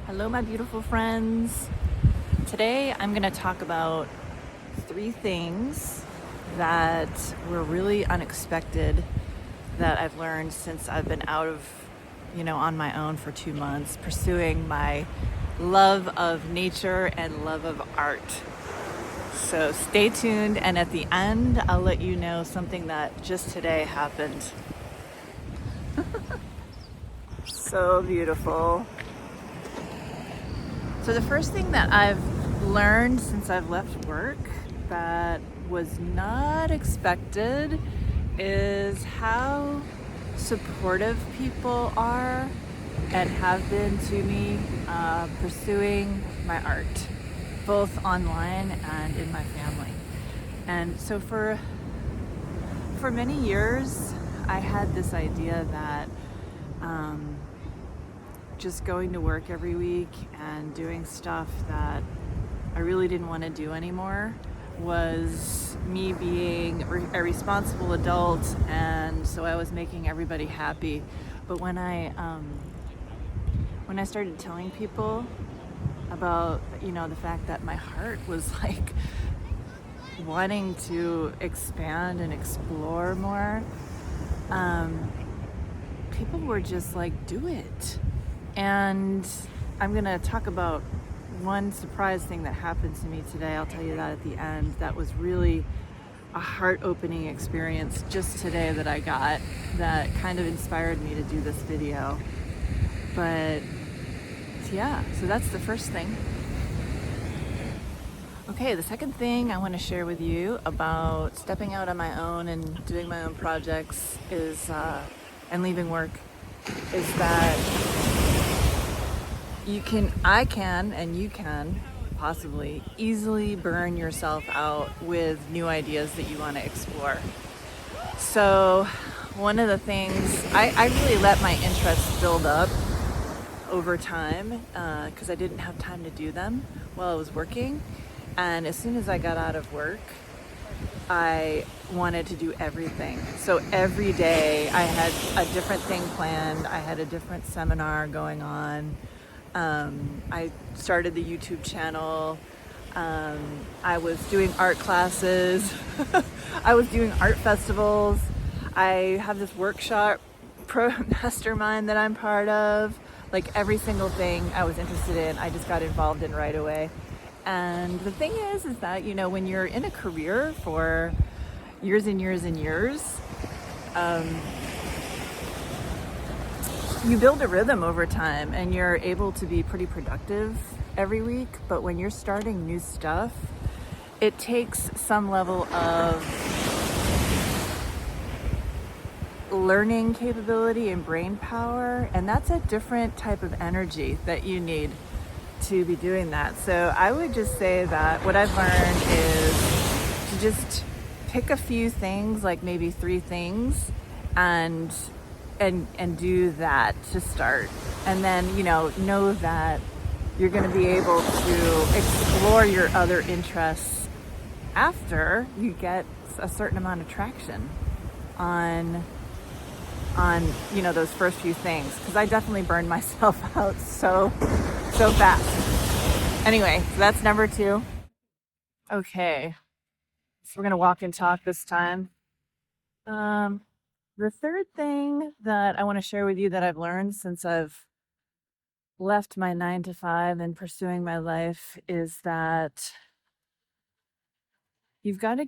Hello, my beautiful friends. Today I'm going to talk about 3 things that were really unexpected that I've learned since I've been out of, on my own for 2 months, pursuing my love of nature and love of art. So stay tuned, and at the end, I'll let you know something that just today happened. So beautiful. So the first thing that I've learned since I've left work that was not expected is how supportive people are and have been to me pursuing my art, both online and in my family. And so for many years, I had this idea that just going to work every week and doing stuff that I really didn't want to do anymore was me being a responsible adult, and so I was making everybody happy. But when I started telling people about the fact that my heart was like wanting to expand and explore more, people were just like, do it. And I'm gonna talk about one surprise thing that happened to me today. I'll tell you that at the end. That was really a heart-opening experience just today that I got that kind of inspired me to do this video. But yeah, so that's the first thing. Okay, the second thing I want to share with you about stepping out on my own and doing my own projects is and leaving work is that I can, and you can possibly easily burn yourself out with new ideas that you want to explore. So one of the things, I really let my interests build up over time because I didn't have time to do them while I was working. And as soon as I got out of work, I wanted to do everything. So every day I had a different thing planned. I had a different seminar going on. I started the YouTube channel. I was doing art classes. I was doing art festivals. I have this workshop mastermind that I'm part of. Like every single thing I was interested in, I just got involved in right away. And the thing is that, when you're in a career for years and years and years, you build a rhythm over time and you're able to be pretty productive every week. But when you're starting new stuff, it takes some level of learning capability and brain power, and that's a different type of energy that you need to be doing that. So I would just say that what I've learned is to just pick a few things, like maybe 3 things, and do that to start. And then, know that you're going to be able to explore your other interests after you get a certain amount of traction on those first few things, because I definitely burned myself out so fast. Anyway, so that's number 2. Okay, so we're gonna walk and talk this time. The third thing that I want to share with you that I've learned since I've left my 9 to 5 and pursuing my life is that you've got to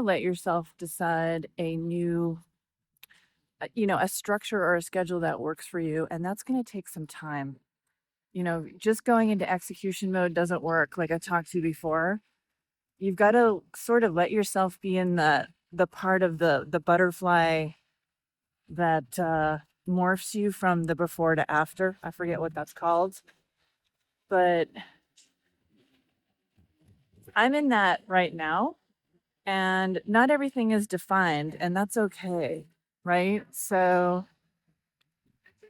let yourself decide a structure or a schedule that works for you. And that's going to take some time. Just going into execution mode doesn't work, like I talked to before. You've got to sort of let yourself be in the part of the butterfly that morphs you from the before to after. I forget what that's called, but I'm in that right now, and not everything is defined, and that's okay, right? So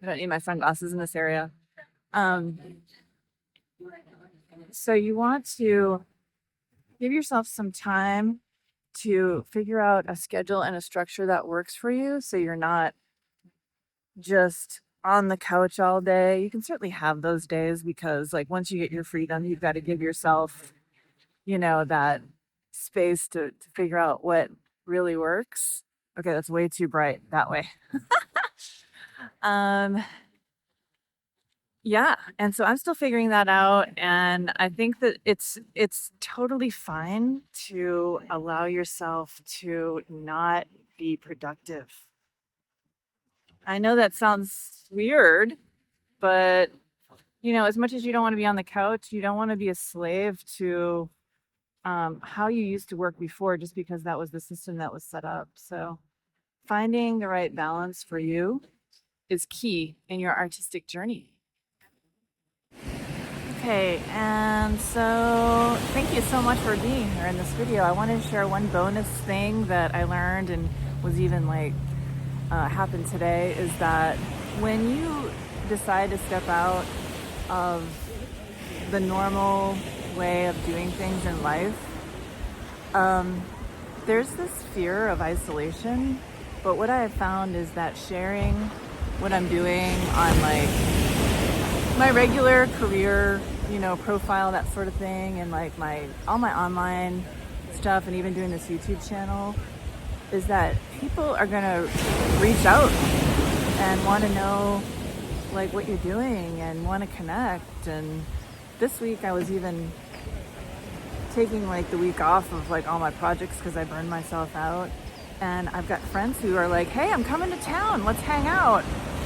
I don't need my sunglasses in this area. Um, so you want to give yourself some time to figure out a schedule and a structure that works for you, so you're not just on the couch all day. You can certainly have those days because, like, once you get your freedom, you've got to give yourself, that space to figure out what really works. Okay, that's way too bright that way. Um, yeah, and so I'm still figuring that out, and I think that it's totally fine to allow yourself to not be productive. I know that sounds weird, but as much as you don't want to be on the couch, you don't want to be a slave to how you used to work before just because that was the system that was set up. So finding the right balance for you is key in your artistic journey. Okay, and so thank you so much for being here in this video. I wanted to share one bonus thing that I learned and was even like happened today is that when you decide to step out of the normal way of doing things in life, there's this fear of isolation. But what I have found is that sharing what I'm doing on like my regular career, profile, that sort of thing, and like all my online stuff, and even doing this YouTube channel, is that people are gonna reach out and want to know like what you're doing and want to connect. And this week I was even taking like the week off of like all my projects because I burned myself out, and I've got friends who are like, hey, I'm coming to town, let's hang out.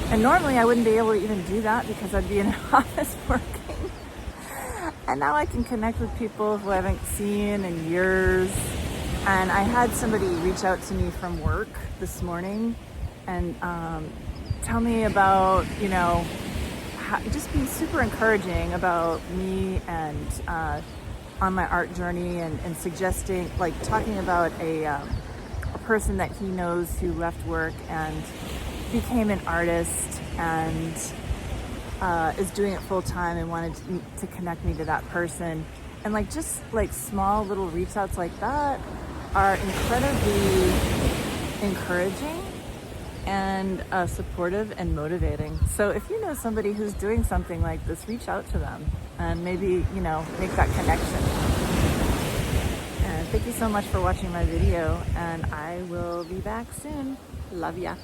And normally I wouldn't be able to even do that because I'd be in an office working. And now I can connect with people who I haven't seen in years. And I had somebody reach out to me from work this morning and tell me about, just being super encouraging about me and on my art journey, and suggesting, like, talking about a person that he knows who left work and became an artist and is doing it full time, and wanted to connect me to that person. And like just like small little reach outs like that are incredibly encouraging and supportive and motivating. So if you know somebody who's doing something like this, reach out to them and maybe, make that connection. And thank you so much for watching my video, and I will be back soon. Love ya.